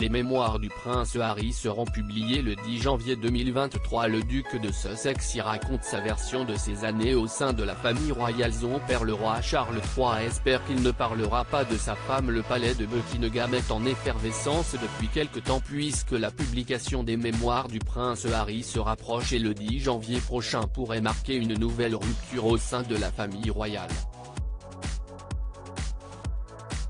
Les mémoires du prince Harry seront publiées le 10 janvier 2023. Le duc de Sussex y raconte sa version de ses années au sein de la famille royale. Son père le roi Charles III espère qu'il ne parlera pas de sa femme. Le palais de Buckingham est en effervescence depuis quelque temps puisque la publication des mémoires du prince Harry se rapproche et le 10 janvier prochain pourrait marquer une nouvelle rupture au sein de la famille royale.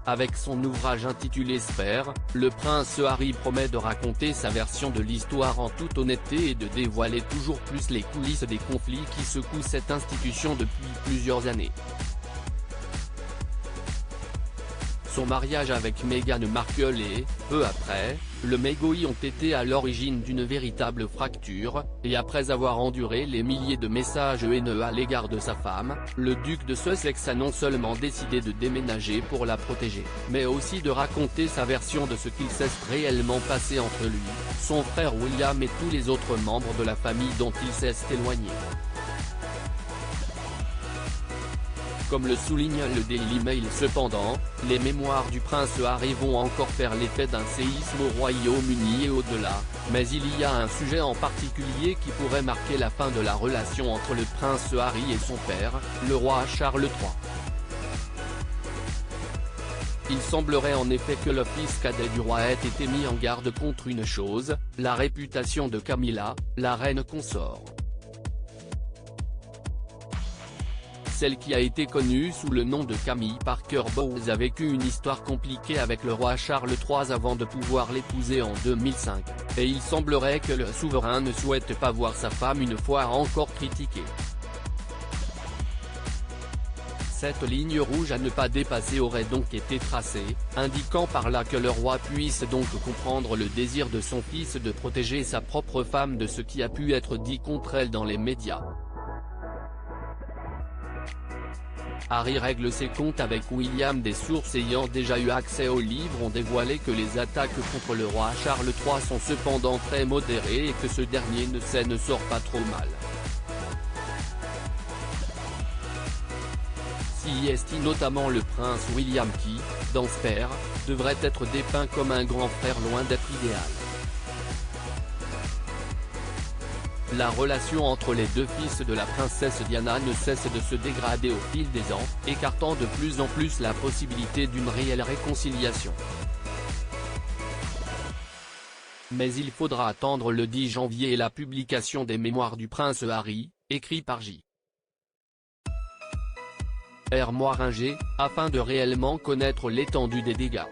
Avec son ouvrage intitulé Spare, le prince Harry promet de raconter sa version de l'histoire en toute honnêteté et de dévoiler toujours plus les coulisses des conflits qui secouent cette institution depuis plusieurs années. Son mariage avec Meghan Markle et, peu après, le Megoi ont été à l'origine d'une véritable fracture, et après avoir enduré les milliers de messages haineux à l'égard de sa femme, le duc de Sussex a non seulement décidé de déménager pour la protéger, mais aussi de raconter sa version de ce qu'il s'est réellement passé entre lui, son frère William et tous les autres membres de la famille dont il s'est éloigné. Comme le souligne le Daily Mail cependant, les mémoires du prince Harry vont encore faire l'effet d'un séisme au Royaume-Uni et au-delà, mais il y a un sujet en particulier qui pourrait marquer la fin de la relation entre le prince Harry et son père, le roi Charles III. Il semblerait en effet que le fils cadet du roi ait été mis en garde contre une chose, la réputation de Camilla, la reine consort. Celle qui a été connue sous le nom de Camille Parker Bowles a vécu une histoire compliquée avec le roi Charles III avant de pouvoir l'épouser en 2005, et il semblerait que le souverain ne souhaite pas voir sa femme une fois encore critiquée. Cette ligne rouge à ne pas dépasser aurait donc été tracée, indiquant par là que le roi puisse donc comprendre le désir de son fils de protéger sa propre femme de ce qui a pu être dit contre elle dans les médias. Harry règle ses comptes avec William. Des sources ayant déjà eu accès au livre ont dévoilé que les attaques contre le roi Charles III sont cependant très modérées et que ce dernier ne sort pas trop mal. S'y est notamment le prince William qui, dans Spare, devrait être dépeint comme un grand frère loin d'être idéal. La relation entre les deux fils de la princesse Diana ne cesse de se dégrader au fil des ans, écartant de plus en plus la possibilité d'une réelle réconciliation. Mais il faudra attendre le 10 janvier et la publication des mémoires du prince Harry, écrit par J. R. Moiringer, afin de réellement connaître l'étendue des dégâts.